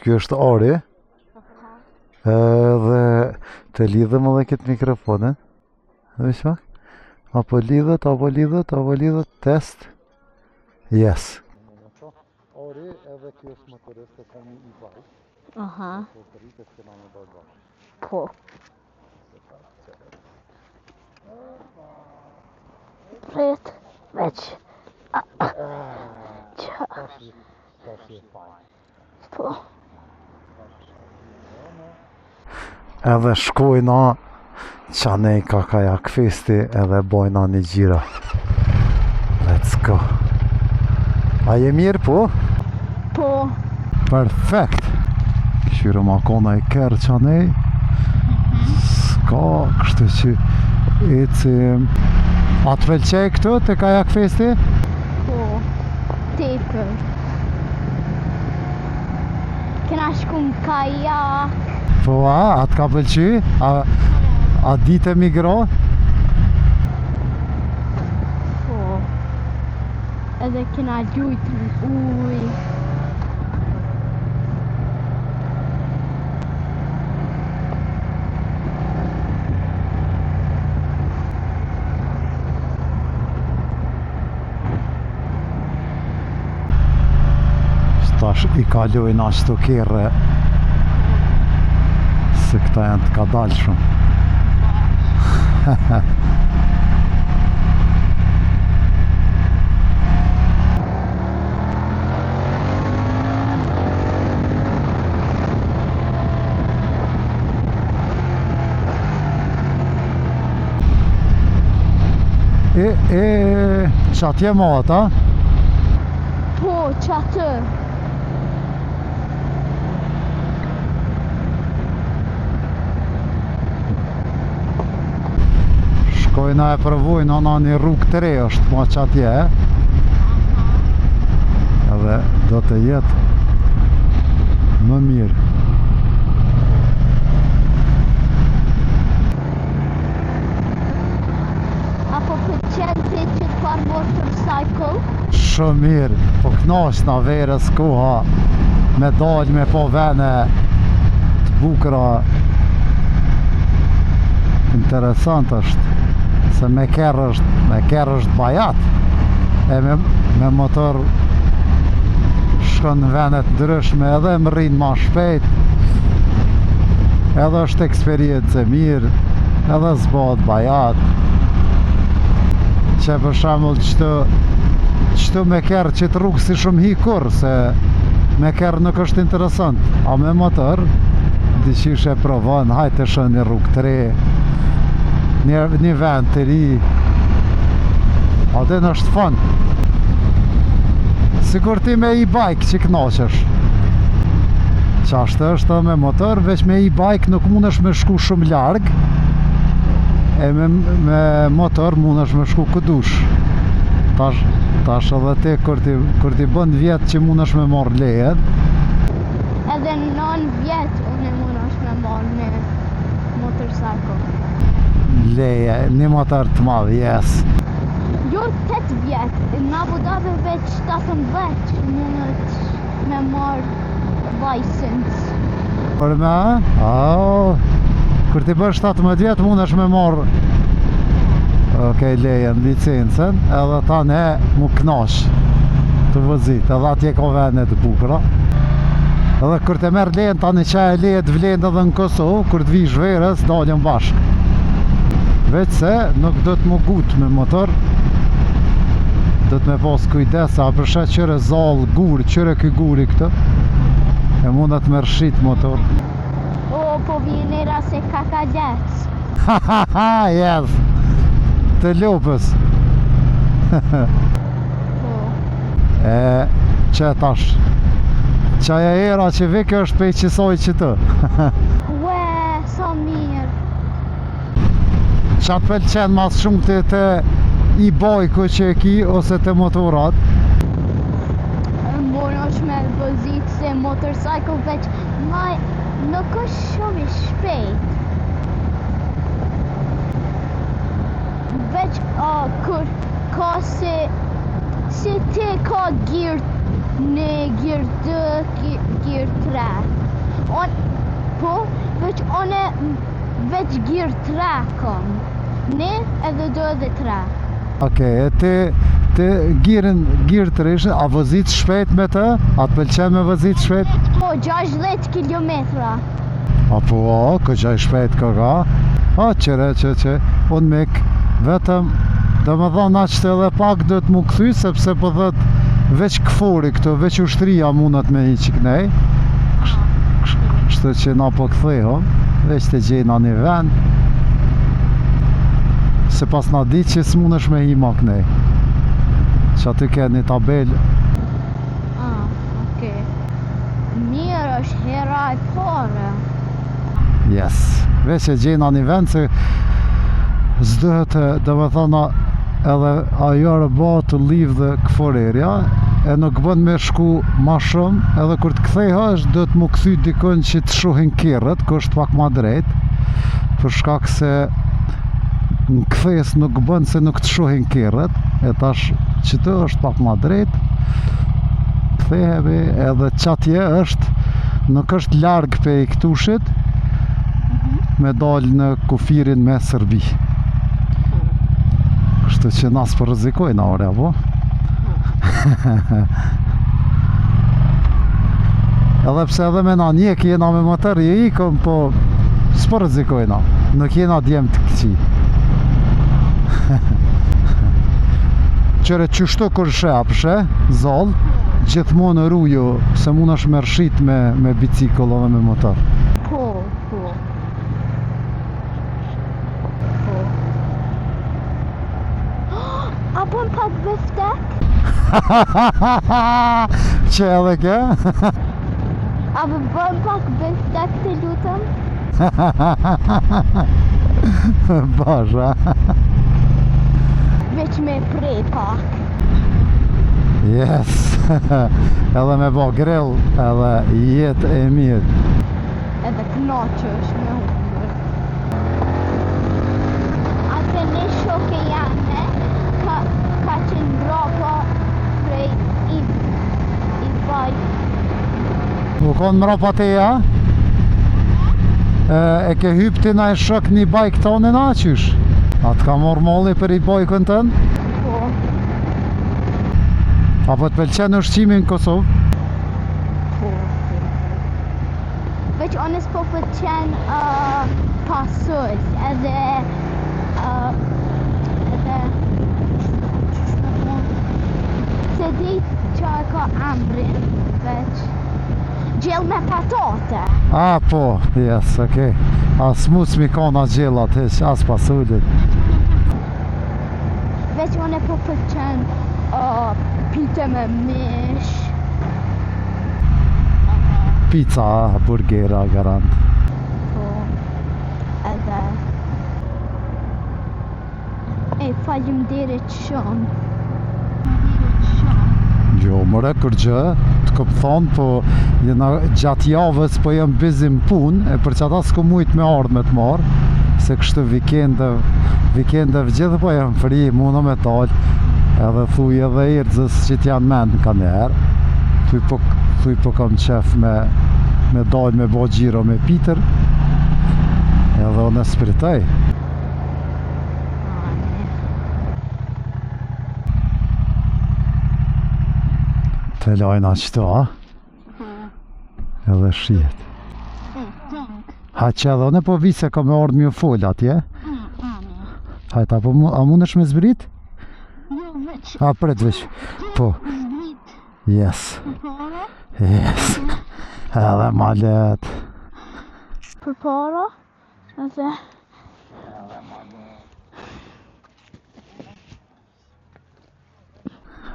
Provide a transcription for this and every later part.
Ky është ori. Dhe të lidhëm edhe këtë mikrofonin. Dhe shma? Apo lidhët, test. Yes. Ori edhe kjo është motorist e kemi i baj. Aha. Po. Prit, veç. Po. Edhe shkojna qanej ka kajak festi edhe bojna një gjira. Let's go. A je mirë po? Po. Perfekt. Këshyre ma kona i kërë qanej. Ska, kështë që ecim. A të pëlqej këtu të kajak festi? Po. Tepër. Kena shku në kajak. Po a të ka pëlqy? A ditë e migro? Po. Edhe kena gjujt në uj. Tash i kalojnë ashtu kere se këta janë të ka dalë shumë. Që atje mata? Po, që atë. Shkojna e përvojnë ana një rrugë të re është ma që atje. Edhe do të jetë më mirë. Apo pëlqen ti që të parë motorcycle? Shumë mirë, po knaqna verës koha me dalë me po vene të bukra. Interesant është se me kerë është bajat e me motor shkon në venet ndryshme edhe më rrinë ma shpejt edhe është eksperiencë e mirë edhe zbot bajat që për shembull qëtu me kerë që të rrugë si shumë hikur se me kerë nuk është interesant a me motor diqysh e provon hajtë shën një rrugë të re një vend të ri atë në është fun sikur ti me e-bike që knaqesh qashtë është me motor veç me e-bike nuk mundesh me shku shumë larg e me motor mundesh me shku këdush tash edhe ti kur ti bën vjet që mundesh me marr lejet edhe 9 vjet unë mundesh me marr në motorcycle leje, një motor të madh, yes. Jo 8 vjet, në Abu Dhabi veç 18 mundet me marrë license. Për me? Kur ti bësh 17 vjet mundesh me marrë lejen, licencën, edhe ta ne mu knaq të vëzit, edhe atje ka vene të bukura. Edhe kur te merr lejen, tani që e lejet vlen edhe në Kosovë, kur të vish verës, dalim bashkë. Veç se nuk do të më gutë me motor do të me pas kujdes a përshe qëre zalë gur qëre këj guri këtë e mundet me rshit motor o po vjenera se ka gjec yes të lopës e që tash qaja era që vike është pe qësoj që të ue sa mirë që atë pëlqen mas shumë të e-bike që e ki ose të motorat? Mbonë është me vëzit se motorcycle veç nuk është shumë i shpejt veç kur ka se ti ka gear 1, gear 2, gear 3 Po, veç one veç gjirë 3 kom. Ne edhe 2 dhe 3. Okej, e ti gjirë të rishë, a vëzit shpejt me të? A të pëlqen me vëzit shpejt? Po, 60 kilometra. Apo, këqaj shpejt këga? A, qëre, që, unë mik, vetëm, dhe më thonë aqë edhe pak do të mu këthy, sepse po dhët veç këfori këtu, veç ushtria mundet me i qiknej. Kështu që na po këthyhëm, veç të gjejna një vend, se pas na di që s'munësh me hima kënej. Që aty ke një tabel. Okej. Mirë është hera e pare. Yes. Veç e gjejna një vend se s'dëhet, dhe me thona, edhe ajo rëba të liv dhe këforerja, e nuk bën me shku ma shumë, edhe kur të ktheha është do të mu kthy dikon që të shohin kerrët, që është pak ma drejt, për shkak se në kthes nuk bën se nuk të shohin kerrët, e tash që të është pak ma drejt, kthehemi edhe qatje është, nuk është larg pe i këtushit, me dal në kufirin me Serbi. Kështu që nas për rrezikojna ore, apo? Edhe pse edhe me na njek jena me motor i ikëm, po s'po rrezikojna, nuk jena djem të këqi. Qëre qështu kur shepshe, zall, gjithmonë rruju, se mund është me rshit me bicikl edhe me motor. Po. A bën pak biftek? Që edhe ke? A bën pak biftek të lutëm? Basha. Veç me prej pak. Yes. Edhe me bo grill, edhe jetë e mirë. Edhe knaqësh me humbër. Atë ne shoke janë, ka qenë mbrapa prej i baj. U konë mrapa teja? E ke hyp ti na e shok një bajk tonë na qysh? A të ka morë molli për i bajkën tënë? Po. Apo të pëlqen ushqimin në Kosovë? Po. Veç onës po pëlqen pasus edhe se di që ka ambrin veç gjell me patate. A, po, yes, okej. As mus mi kona gjellat, heq, as pasullit. Veç one po pëlqen pite me mish. Pizza, burgera, garant. Po, edhe faleminderit shumë. Jo, mëre, kur gjë, të këpë thonë, po jena gjatë javës, po jem busy më punë, e për që ata s'ko mujt me ardhë me të marë, se kështu vikende gjithë po jem fri, muna me talë, edhe thuj edhe irëzës që t'janë mendë ka njerë, thuj po kam qef me dalë me bo gjiro me Peter, edhe o në spritoj. Të lajna qëto, a? Edhe shiet. Ha që edhe one po vise ka me ardhë mjë fol atje? Hajt, a mund është me zbrit? A pret veç, po. Yes. Yes. Edhe ma let. Për para, edhe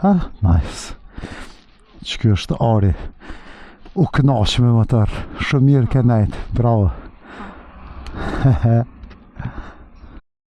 Ha, nice. Që kjo është ari. U knaq me motor. Shumë mirë ke nejtë. Bravo.